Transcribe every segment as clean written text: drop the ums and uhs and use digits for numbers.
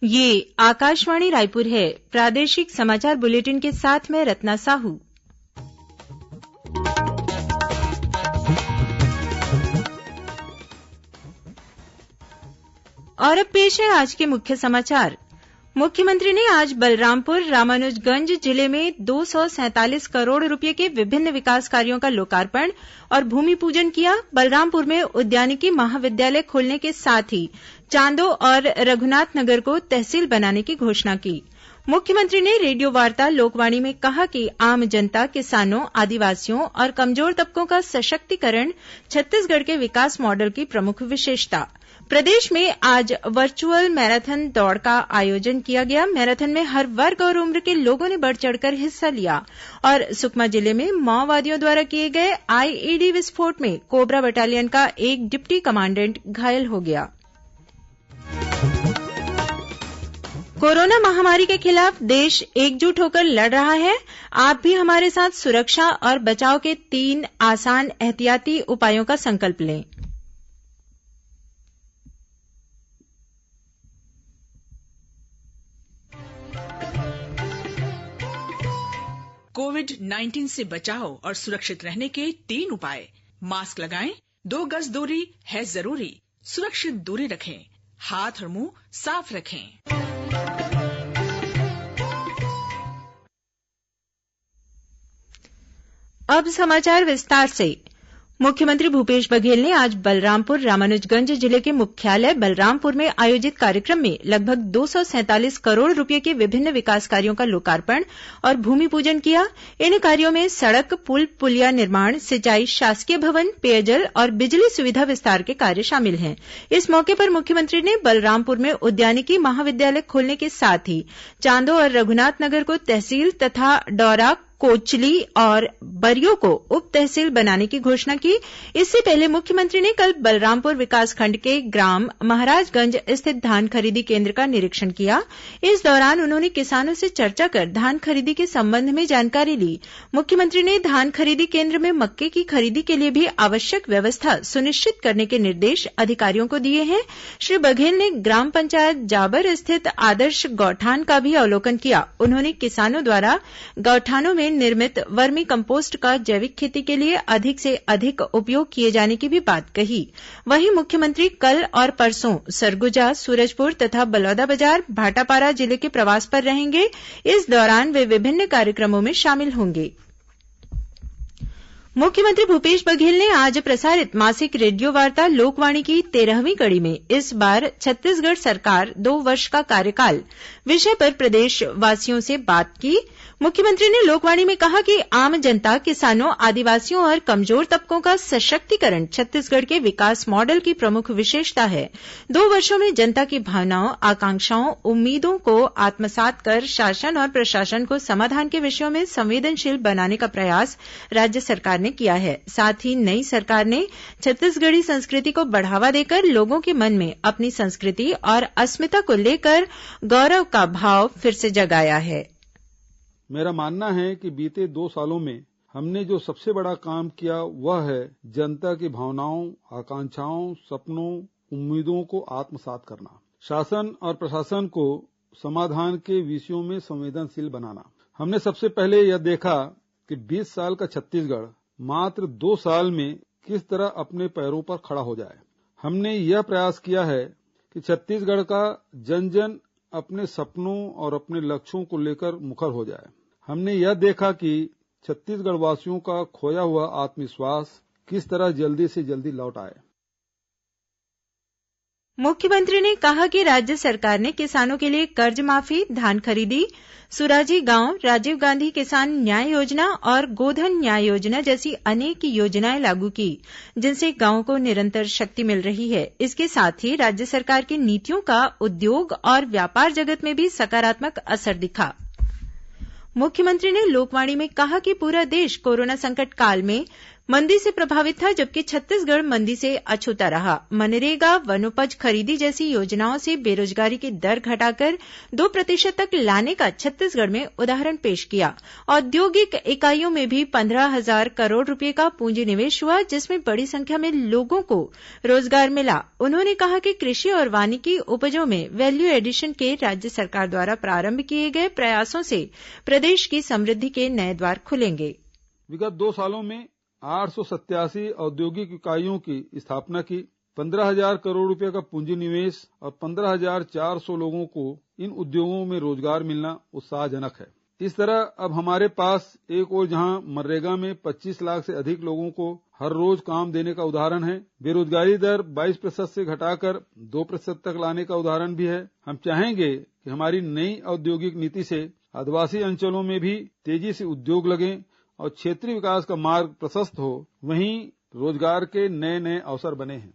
ये आकाशवाणी रायपुर है। प्रादेशिक समाचार बुलेटिन के साथ मैं रत्ना साहू। और अब पेश है आज के मुख्य समाचार। मुख्यमंत्री ने आज बलरामपुर रामानुजगंज जिले में 247 करोड़ रूपये के विभिन्न विकास कार्यों का लोकार्पण और भूमिपूजन किया। बलरामपुर में उद्यानिकी महाविद्यालय खोलने के साथ ही चांदो और रघुनाथ नगर को तहसील बनाने की घोषणा की। मुख्यमंत्री ने रेडियोवार्ता लोकवाणी में कहा कि आम जनता, किसानों, आदिवासियों और कमजोर तबकों का सशक्तिकरण छत्तीसगढ़ के विकास मॉडल की प्रमुख विशेषता। प्रदेश में आज वर्चुअल मैराथन दौड़ का आयोजन किया गया। मैराथन में हर वर्ग और उम्र के लोगों ने बढ़ चढ़कर हिस्सा लिया। और सुकमा जिले में माओवादियों द्वारा किए गए आईईडी विस्फोट में कोबरा बटालियन का एक डिप्टी कमांडेंट घायल हो गया। कोरोना महामारी के खिलाफ देश एकजुट होकर लड़ रहा है। आप भी हमारे साथ सुरक्षा और बचाव के 3 आसान एहतियाती उपायों का संकल्प लें। कोविड-19 से बचाव और सुरक्षित रहने के 3 उपाय। मास्क लगाएं, 2 गज दूरी है जरूरी, सुरक्षित दूरी रखें, हाथ और मुंह साफ रखें। अब समाचार विस्तार से। मुख्यमंत्री भूपेश बघेल ने आज बलरामपुर रामानुजगंज जिले के मुख्यालय बलरामपुर में आयोजित कार्यक्रम में लगभग 247 करोड़ रूपये के विभिन्न विकास कार्यों का लोकार्पण और भूमिपूजन किया। इन कार्यों में सड़क, पुल, पुलिया निर्माण, सिंचाई, शासकीय भवन, पेयजल और बिजली सुविधा विस्तार के कार्य शामिल हैं। इस मौके पर मुख्यमंत्री ने बलरामपुर में उद्यानिकी महाविद्यालय खोलने के साथ ही चांदो और रघुनाथ नगर को तहसील तथा डौरा, कोचली और बरियो को उप तहसील बनाने की घोषणा की। इससे पहले मुख्यमंत्री ने कल बलरामपुर विकासखंड के ग्राम महाराजगंज स्थित धान खरीदी केन्द्र का निरीक्षण किया। इस दौरान उन्होंने किसानों से चर्चा कर धान खरीदी के संबंध में जानकारी ली। मुख्यमंत्री ने धान खरीदी केन्द्र में मक्के की खरीदी के लिए भी आवश्यक व्यवस्था सुनिश्चित करने के निर्देश अधिकारियों को दिए हैं। श्री बघेल ने ग्राम पंचायत जाबर स्थित आदर्श गौठान का भी अवलोकन किया। उन्होंने किसानों द्वारा गौठानों में निर्मित वर्मी कंपोस्ट का जैविक खेती के लिए अधिक से अधिक उपयोग किए जाने की भी बात कही। वहीं मुख्यमंत्री कल और परसों सरगुजा, सूरजपुर तथा बलौदाबाजार, भाटापारा जिले के प्रवास पर रहेंगे। इस दौरान वे विभिन्न कार्यक्रमों में शामिल होंगे। मुख्यमंत्री भूपेश बघेल ने आज प्रसारित मासिक रेडियोवार्ता लोकवाणी की 13वीं कड़ी में इस बार छत्तीसगढ़ सरकार 2 वर्ष का कार्यकाल विषय पर प्रदेशवासियों से बात की। मुख्यमंत्री ने लोकवाणी में कहा कि आम जनता, किसानों, आदिवासियों और कमजोर तबकों का सशक्तिकरण छत्तीसगढ़ के विकास मॉडल की प्रमुख विशेषता है। 2 वर्षों में जनता की भावनाओं, आकांक्षाओं, उम्मीदों को आत्मसात कर शासन और प्रशासन को समाधान के विषयों में संवेदनशील बनाने का प्रयास राज्य सरकार ने किया है। साथ ही नई सरकार ने छत्तीसगढ़ी संस्कृति को बढ़ावा देकर लोगों के मन में अपनी संस्कृति और अस्मिता को लेकर गौरव का भाव फिर से जगाया है। मेरा मानना है कि बीते 2 सालों में हमने जो सबसे बड़ा काम किया वह है जनता की भावनाओं, आकांक्षाओं, सपनों, उम्मीदों को आत्मसात करना, शासन और प्रशासन को समाधान के विषयों में संवेदनशील बनाना। हमने सबसे पहले यह देखा कि 20 साल का छत्तीसगढ़ मात्र 2 साल में किस तरह अपने पैरों पर खड़ा हो जाए। हमने यह प्रयास किया है कि छत्तीसगढ़ का जन जन अपने सपनों और अपने लक्ष्यों को लेकर मुखर हो जाए। हमने यह देखा कि छत्तीसगढ़ वासियों का खोया हुआ आत्मविश्वास किस तरह जल्दी से जल्दी लौट आए। मुख्यमंत्री ने कहा कि राज्य सरकार ने किसानों के लिए कर्ज माफी, धान खरीदी, सुराजी गांव, राजीव गांधी किसान न्याय योजना और गोधन न्याय योजना जैसी अनेक योजनाएं लागू की, जिनसे गांवों को निरंतर शक्ति मिल रही है। इसके साथ ही राज्य सरकार की नीतियों का उद्योग और व्यापार जगत में भी सकारात्मक असर दिखा। मुख्यमंत्री ने लोकवाणी में कहा कि पूरा देश कोरोना संकट काल में मंदी से प्रभावित था, जबकि छत्तीसगढ़ मंदी से अछूता रहा। मनरेगा, वनोपज खरीदी जैसी योजनाओं से बेरोजगारी की दर घटाकर 2% तक लाने का छत्तीसगढ़ में उदाहरण पेश किया। औद्योगिक इकाइयों में भी 15,000 करोड़ रूपये का पूंजी निवेश हुआ, जिसमें बड़ी संख्या में लोगों को रोजगार मिला। उन्होंने कहा कि कृषि और वानिकी उपजों में वैल्यू एडिशन के राज्य सरकार द्वारा प्रारंभ किए गए प्रयासों से प्रदेश की समृद्धि के नए द्वार खुलेंगे। विगत 2 सालों में 887 औद्योगिक इकाइयों की स्थापना की, 15,000 करोड़ रुपए का पूंजी निवेश और 15,400 लोगों को इन उद्योगों में रोजगार मिलना उत्साहजनक है। इस तरह अब हमारे पास एक ओर जहां मनरेगा में 25 लाख से अधिक लोगों को हर रोज काम देने का उदाहरण है, बेरोजगारी दर 22% से घटाकर 2% तक लाने का उदाहरण भी है। हम चाहेंगे कि हमारी नई औद्योगिक नीति से आदिवासी अंचलों में भी तेजी से उद्योग लगें और क्षेत्रीय विकास का मार्ग प्रशस्त हो, वहीं रोजगार के नए नए अवसर बने हैं।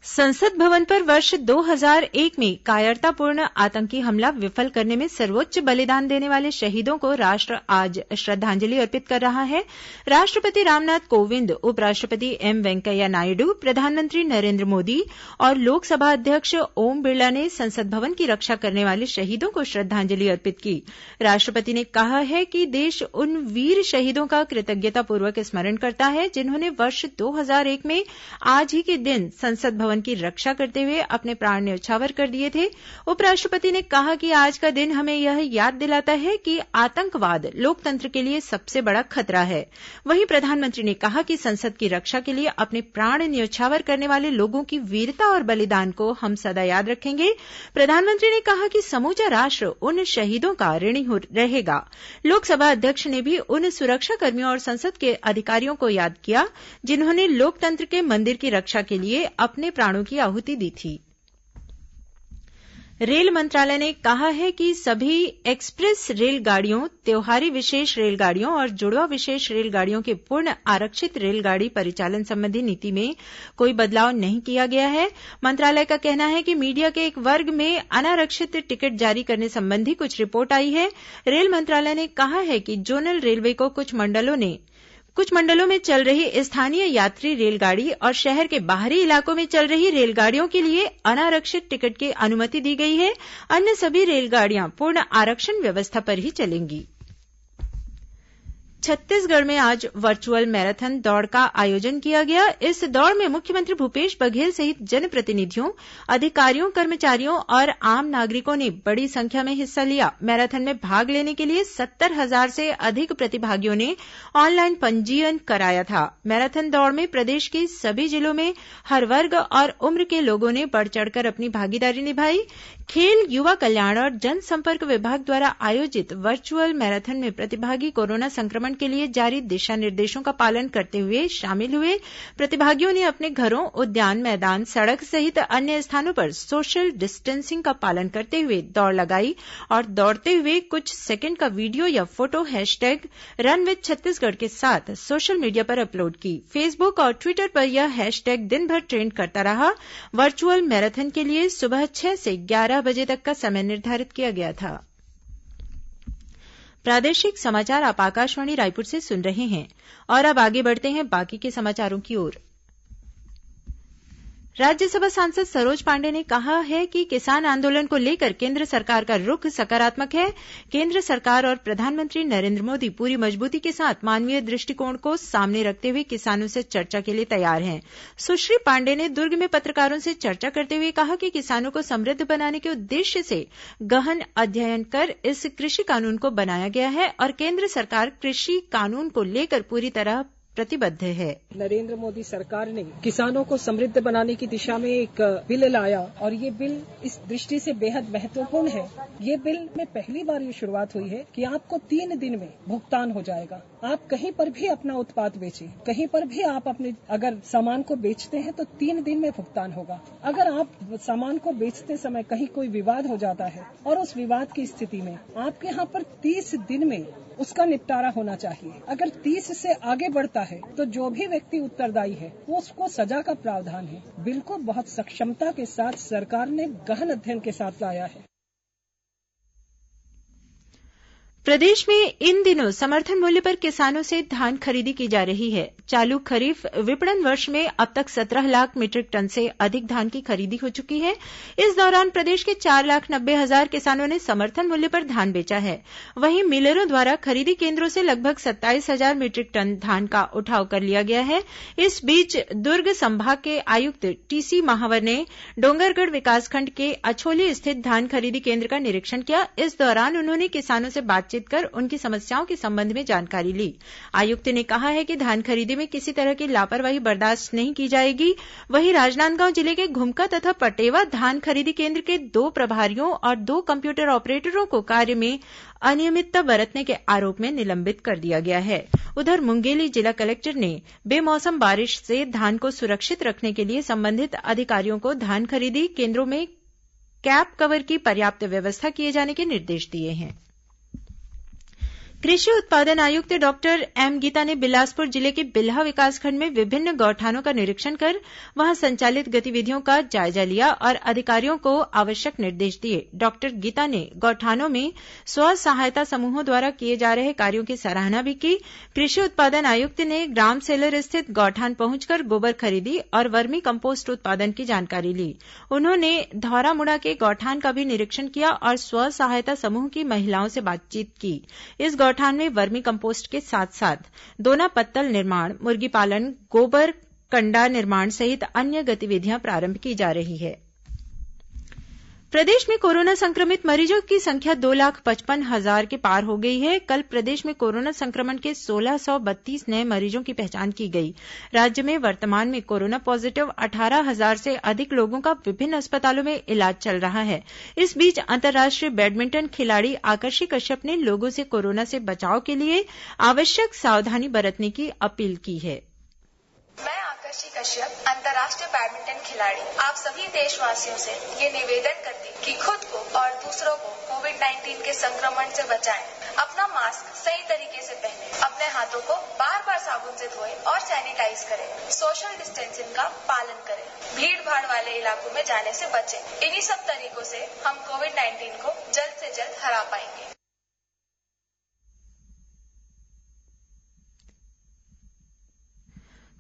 संसद भवन पर वर्ष 2001 में कायरतापूर्ण आतंकी हमला विफल करने में सर्वोच्च बलिदान देने वाले शहीदों को राष्ट्र आज श्रद्धांजलि अर्पित कर रहा है। राष्ट्रपति रामनाथ कोविंद, उपराष्ट्रपति एम वेंकैया नायडू, प्रधानमंत्री नरेन्द्र मोदी और लोकसभा अध्यक्ष ओम बिरला ने संसद भवन की रक्षा करने वाले शहीदों को श्रद्धांजलि अर्पित की। राष्ट्रपति ने कहा है कि देश उन वीर शहीदों का कृतज्ञतापूर्वक स्मरण करता है, जिन्होंने वर्ष 2001 में आज ही के दिन संसद भवन की रक्षा करते हुए अपने प्राण न्यौछावर कर दिए थे। उपराष्ट्रपति ने कहा कि आज का दिन हमें यह याद दिलाता है कि आतंकवाद लोकतंत्र के लिए सबसे बड़ा खतरा है। वहीं प्रधानमंत्री ने कहा कि संसद की रक्षा के लिए अपने प्राण न्यौछावर करने वाले लोगों की वीरता और बलिदान को हम सदा याद रखेंगे। प्रधानमंत्री ने कहा कि समूचा राष्ट्र उन शहीदों का ऋणी रहेगा। लोकसभा अध्यक्ष ने भी उन सुरक्षाकर्मियों और संसद के अधिकारियों को याद किया, जिन्होंने लोकतंत्र के मंदिर की रक्षा के लिए अपने प्राणों की आहुति दी थी। रेल मंत्रालय ने कहा है कि सभी एक्सप्रेस रेलगाड़ियों, त्योहारी विशेष रेलगाड़ियों और जुड़वा विशेष रेलगाड़ियों के पूर्ण आरक्षित रेलगाड़ी परिचालन संबंधी नीति में कोई बदलाव नहीं किया गया है। मंत्रालय का कहना है कि मीडिया के एक वर्ग में अनारक्षित टिकट जारी करने संबंधी कुछ रिपोर्ट आई है। रेल मंत्रालय ने कहा है कि जोनल रेलवे को कुछ मंडलों में चल रही स्थानीय यात्री रेलगाड़ी और शहर के बाहरी इलाकों में चल रही रेलगाड़ियों के लिए अनारक्षित टिकट की अनुमति दी गई है। अन्य सभी रेलगाड़ियां पूर्ण आरक्षण व्यवस्था पर ही चलेंगी। छत्तीसगढ़ में आज वर्चुअल मैराथन दौड़ का आयोजन किया गया। इस दौड़ में मुख्यमंत्री भूपेश बघेल सहित जनप्रतिनिधियों, अधिकारियों, कर्मचारियों और आम नागरिकों ने बड़ी संख्या में हिस्सा लिया। मैराथन में भाग लेने के लिए 70,000 से अधिक प्रतिभागियों ने ऑनलाइन पंजीयन कराया था। मैराथन दौड़ में प्रदेश के सभी जिलों में हर वर्ग और उम्र के लोगों ने बढ़ चढ़कर अपनी भागीदारी निभाई। खेल, युवा कल्याण और जनसंपर्क विभाग द्वारा आयोजित वर्चुअल मैराथन में प्रतिभागी कोरोना संक्रमण के लिए जारी दिशा निर्देशों का पालन करते हुए शामिल हुए। प्रतिभागियों ने अपने घरों, उद्यान, मैदान, सड़क सहित अन्य स्थानों पर सोशल डिस्टेंसिंग का पालन करते हुए दौड़ लगाई और दौड़ते हुए कुछ सेकंड का वीडियो या photo hashtag run with Chhattisgarh के साथ सोशल मीडिया पर अपलोड की। फेसबुक और ट्विटर पर यह हैशटैग दिन भर ट्रेंड करता रहा। वर्चुअल मैराथन के लिए सुबह 6 से 11 बजे तक का समय निर्धारित किया गया था। प्रादेशिक समाचार आप आकाशवाणी रायपुर से सुन रहे हैं और अब आगे बढ़ते हैं बाकी के समाचारों की ओर। राज्यसभा सांसद सरोज पांडेय ने कहा है कि किसान आंदोलन को लेकर केंद्र सरकार का रुख सकारात्मक है। केंद्र सरकार और प्रधानमंत्री नरेन्द्र मोदी पूरी मजबूती के साथ मानवीय दृष्टिकोण को सामने रखते हुए किसानों से चर्चा के लिए तैयार हैं। सुश्री पांडेय ने दुर्ग में पत्रकारों से चर्चा करते हुए कहा कि किसानों को समृद्ध बनाने के उद्देश्य से गहन अध्ययन कर इस कृषि कानून को बनाया गया है और केंद्र सरकार कृषि कानून को लेकर पूरी तरह प्रतिबद्ध है। नरेंद्र मोदी सरकार ने किसानों को समृद्ध बनाने की दिशा में एक बिल लाया और ये बिल इस दृष्टि से बेहद महत्वपूर्ण है। ये बिल में पहली बार ये शुरुआत हुई है कि आपको 3 दिन में भुगतान हो जाएगा। आप कहीं पर भी अपना उत्पाद बेचें, कहीं पर भी आप अपने अगर सामान को बेचते हैं तो 3 दिन में भुगतान होगा। अगर आप सामान को बेचते समय कहीं कोई विवाद हो जाता है और उस विवाद की स्थिति में आपके यहाँ पर 30 दिन में उसका निपटारा होना चाहिए। अगर 30 से आगे बढ़ता है तो जो भी व्यक्ति उत्तरदायी है वो उसको सजा का प्रावधान है। बिल को बहुत सक्षमता के साथ सरकार ने गहन अध्ययन के साथ लाया है। प्रदेश में इन दिनों समर्थन मूल्य पर किसानों से धान खरीदी की जा रही है। चालू खरीफ विपणन वर्ष में अब तक 17 लाख मीट्रिक टन से अधिक धान की खरीदी हो चुकी है। इस दौरान प्रदेश के 4,90,000 किसानों ने समर्थन मूल्य पर धान बेचा है। वहीं मिलरों द्वारा खरीदी केंद्रों से लगभग 27,000 मीट्रिक टन धान का उठाव कर लिया गया है। इस बीच दुर्ग संभाग के आयुक्त टीसी महावर ने डोंगरगढ़ विकासखंड के अछोली स्थित धान खरीदी केंद्र का निरीक्षण किया। इस दौरान उन्होंने किसानों से बातचीत कर उनकी समस्याओं के संबंध में जानकारी ली। आयुक्त ने कहा है कि धान खरीदी में किसी तरह की लापरवाही बर्दाश्त नहीं की जाएगी। वहीं राजनांदगांव जिले के घुमका तथा पटेवा धान खरीदी केंद्र के 2 प्रभारियों और 2 कंप्यूटर ऑपरेटरों को कार्य में अनियमितता बरतने के आरोप में निलंबित कर दिया गया है। उधर मुंगेली जिला कलेक्टर ने बेमौसम बारिश से धान को सुरक्षित रखने के लिए संबंधित अधिकारियों को धान खरीदी केंद्रों में कैप कवर की पर्याप्त व्यवस्था किए जाने के निर्देश दिए हैं। कृषि उत्पादन आयुक्त डॉक्टर एम गीता ने बिलासपुर जिले के बिल्हा विकासखंड में विभिन्न गौठानों का निरीक्षण कर वहां संचालित गतिविधियों का जायजा लिया और अधिकारियों को आवश्यक निर्देश दिए। डॉक्टर गीता ने गौठानों में स्व सहायता समूहों द्वारा किए जा रहे कार्यों की सराहना भी की। कृषि उत्पादन आयुक्त ने ग्राम सेलर स्थित गौठान पहुंचकर गोबर खरीदी और वर्मी कम्पोस्ट उत्पादन की जानकारी ली। उन्होंने धौरामुड़ा के गौठान का भी निरीक्षण किया और स्व सहायता समूह की महिलाओं से बातचीत की। इस गौठान में वर्मी कंपोस्ट के साथ साथ दोना पत्तल निर्माण, मुर्गी पालन, गोबर कंडा निर्माण सहित अन्य गतिविधियां प्रारंभ की जा रही है। प्रदेश में कोरोना संक्रमित मरीजों की संख्या 2,55,000 के पार हो गई है। कल प्रदेश में कोरोना संक्रमण के 1,632 नए मरीजों की पहचान की गई। राज्य में वर्तमान में कोरोना पॉजिटिव 18,000 से अधिक लोगों का विभिन्न अस्पतालों में इलाज चल रहा है। इस बीच अंतर्राष्ट्रीय बैडमिंटन खिलाड़ी आकर्षि कश्यप ने लोगों से कोरोना से बचाव के लिए आवश्यक सावधानी बरतने की अपील की है। मैं आकर्षि कश्यप, अंतर्राष्ट्रीय बैडमिंटन खिलाड़ी, आप सभी देशवासियों से ये निवेदन करती कि खुद को और दूसरों को कोविड-19 के संक्रमण से बचाएं। अपना मास्क सही तरीके से पहनें, अपने हाथों को बार-बार साबुन से धोएं और सैनिटाइज करें। सोशल डिस्टेंसिंग का पालन करें। भीड़-भाड़ वाले इलाकों में जाने से बचें। इन्हीं सब तरीकों से हम कोविड-19 को जल्द से जल्द हरा पाएंगे।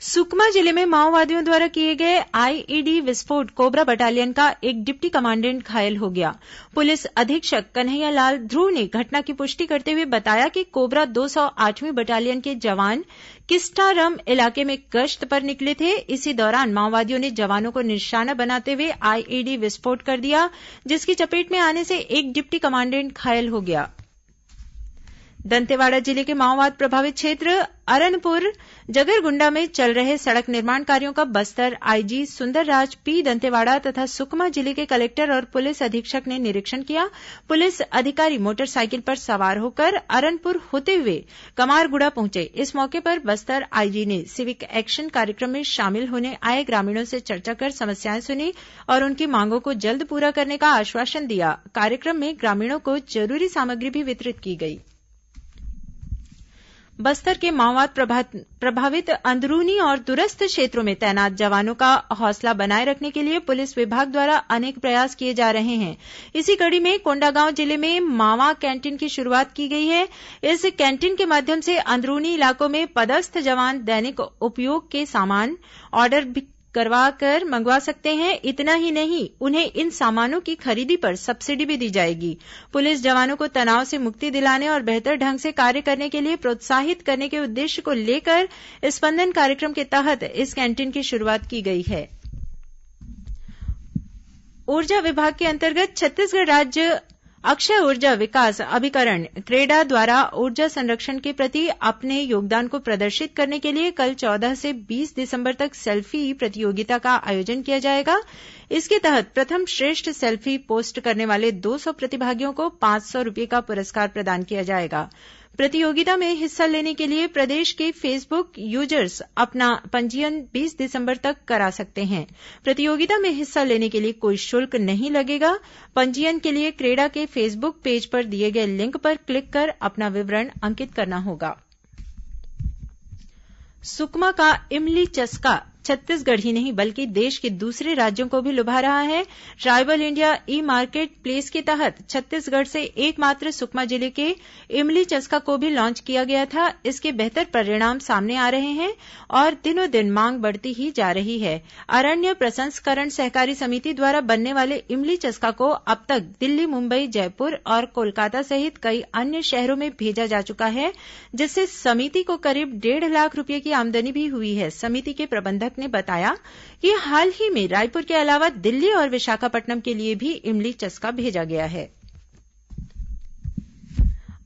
सुकमा जिले में माओवादियों द्वारा किए गए आईईडी विस्फोट कोबरा बटालियन का एक डिप्टी कमांडेंट घायल हो गया। पुलिस अधीक्षक कन्हैयालाल ध्रुव ने घटना की पुष्टि करते हुए बताया कि कोबरा 208वीं बटालियन के जवान किस्टारम इलाके में गश्त पर निकले थे। इसी दौरान माओवादियों ने जवानों को निशाना बनाते हुए आईईडी विस्फोट कर दिया, जिसकी चपेट में आने से एक डिप्टी कमांडेंट घायल हो गया। दंतेवाड़ा जिले के माओवाद प्रभावित क्षेत्र अरनपुर जगरगुंडा में चल रहे सड़क निर्माण कार्यों का बस्तर आईजी सुंदरराज पी दंतेवाड़ा तथा सुकमा जिले के कलेक्टर और पुलिस अधीक्षक ने निरीक्षण किया। पुलिस अधिकारी मोटरसाइकिल पर सवार होकर अरनपुर होते हुए कमारगुड़ा पहुंचे। इस मौके पर बस्तर आईजी ने सिविक एक्शन कार्यक्रम में शामिल होने आए ग्रामीणों से चर्चा कर समस्याएं सुनी और उनकी मांगों को जल्द पूरा करने का आश्वासन दिया। कार्यक्रम में ग्रामीणों को जरूरी सामग्री भी वितरित की गई। बस्तर के माओवाद प्रभावित अंदरूनी और दूरस्थ क्षेत्रों में तैनात जवानों का हौसला बनाए रखने के लिए पुलिस विभाग द्वारा अनेक प्रयास किए जा रहे हैं। इसी कड़ी में कोंडागांव जिले में मावा कैंटीन की शुरुआत की गई है। इस कैंटीन के माध्यम से अंदरूनी इलाकों में पदस्थ जवान दैनिक उपयोग के सामान ऑर्डर करवा कर मंगवा सकते हैं। इतना ही नहीं, उन्हें इन सामानों की खरीदी पर सब्सिडी भी दी जाएगी। पुलिस जवानों को तनाव से मुक्ति दिलाने और बेहतर ढंग से कार्य करने के लिए प्रोत्साहित करने के उद्देश्य को लेकर स्पंदन कार्यक्रम के तहत इस कैंटीन की शुरुआत की गई है। ऊर्जा विभाग के अंतर्गत छत्तीसगढ़ राज्य अक्षय ऊर्जा विकास अभिकरण क्रेडा द्वारा ऊर्जा संरक्षण के प्रति अपने योगदान को प्रदर्शित करने के लिए कल 14 से 20 दिसंबर तक सेल्फी प्रतियोगिता का आयोजन किया जाएगा। इसके तहत प्रथम श्रेष्ठ सेल्फी पोस्ट करने वाले 200 प्रतिभागियों को 500 रुपये का पुरस्कार प्रदान किया जाएगा। प्रतियोगिता में हिस्सा लेने के लिए प्रदेश के फेसबुक यूजर्स अपना पंजीयन 20 दिसंबर तक करा सकते हैं। प्रतियोगिता में हिस्सा लेने के लिए कोई शुल्क नहीं लगेगा। पंजीयन के लिए क्रेडा के फेसबुक पेज पर दिए गए लिंक पर क्लिक कर अपना विवरण अंकित करना होगा। सुकमा का इमली चस्का छत्तीसगढ़ ही नहीं बल्कि देश के दूसरे राज्यों को भी लुभा रहा है। ट्राइबल इंडिया ई मार्केट प्लेस के तहत छत्तीसगढ़ से एकमात्र सुकमा जिले के इमली चस्का को भी लॉन्च किया गया था। इसके बेहतर परिणाम सामने आ रहे हैं और दिनों दिन मांग बढ़ती ही जा रही है। अरण्य प्रसंस्करण सहकारी समिति द्वारा बनने वाले इमली चस्का को अब तक दिल्ली, मुंबई, जयपुर और कोलकाता सहित कई अन्य शहरों में भेजा जा चुका है, जिससे समिति को करीब 1.5 लाख रूपये की आमदनी भी हुई है। समिति के प्रबंधक ने बताया कि हाल ही में रायपुर के अलावा दिल्ली और विशाखापट्टनम के लिए भी इमली चस्का भेजा गया है।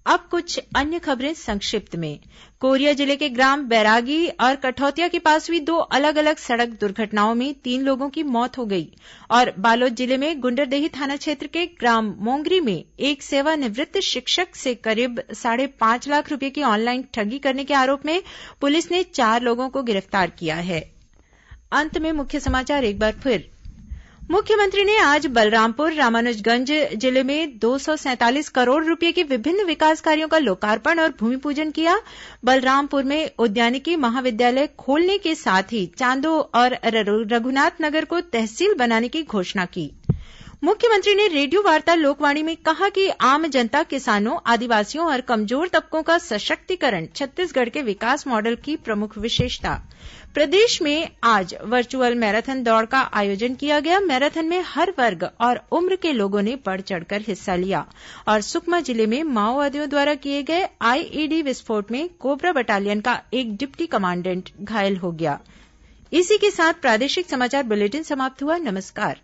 अब कुछ अन्य खबरें संक्षिप्त में। कोरिया जिले के ग्राम बैरागी और कठौतिया के पास हुई 2 अलग अलग सड़क दुर्घटनाओं में 3 लोगों की मौत हो गई और बालोद जिले में गुंडरदेही थाना क्षेत्र के ग्राम मोंगरी में एक सेवानिवृत्त शिक्षक से करीब 5.5 लाख रूपये की ऑनलाइन ठगी करने के आरोप में पुलिस ने 4 लोगों को गिरफ्तार किया है। अंत में मुख्य समाचार एक बार फिर। मुख्यमंत्री ने आज बलरामपुर रामानुजगंज जिले में 247 करोड़ रूपये के विभिन्न विकास कार्यों का लोकार्पण और भूमिपूजन किया। बलरामपुर में उद्यानिकी महाविद्यालय खोलने के साथ ही चांदो और रघुनाथ नगर को तहसील बनाने की घोषणा की। मुख्यमंत्री ने रेडियो वार्ता लोकवाणी में कहा कि आम जनता, किसानों, आदिवासियों और कमजोर तबकों का सशक्तिकरण छत्तीसगढ़ के विकास मॉडल की प्रमुख विशेषता। प्रदेश में आज वर्चुअल मैराथन दौड़ का आयोजन किया गया। मैराथन में हर वर्ग और उम्र के लोगों ने बढ़ चढ़कर हिस्सा लिया और सुकमा जिले में माओवादियों द्वारा किए गए आईईडी विस्फोट में कोबरा बटालियन का एक डिप्टी कमांडेंट घायल हो गया। इसी के साथ प्रादेशिक समाचार बुलेटिन समाप्त हुआ। नमस्कार।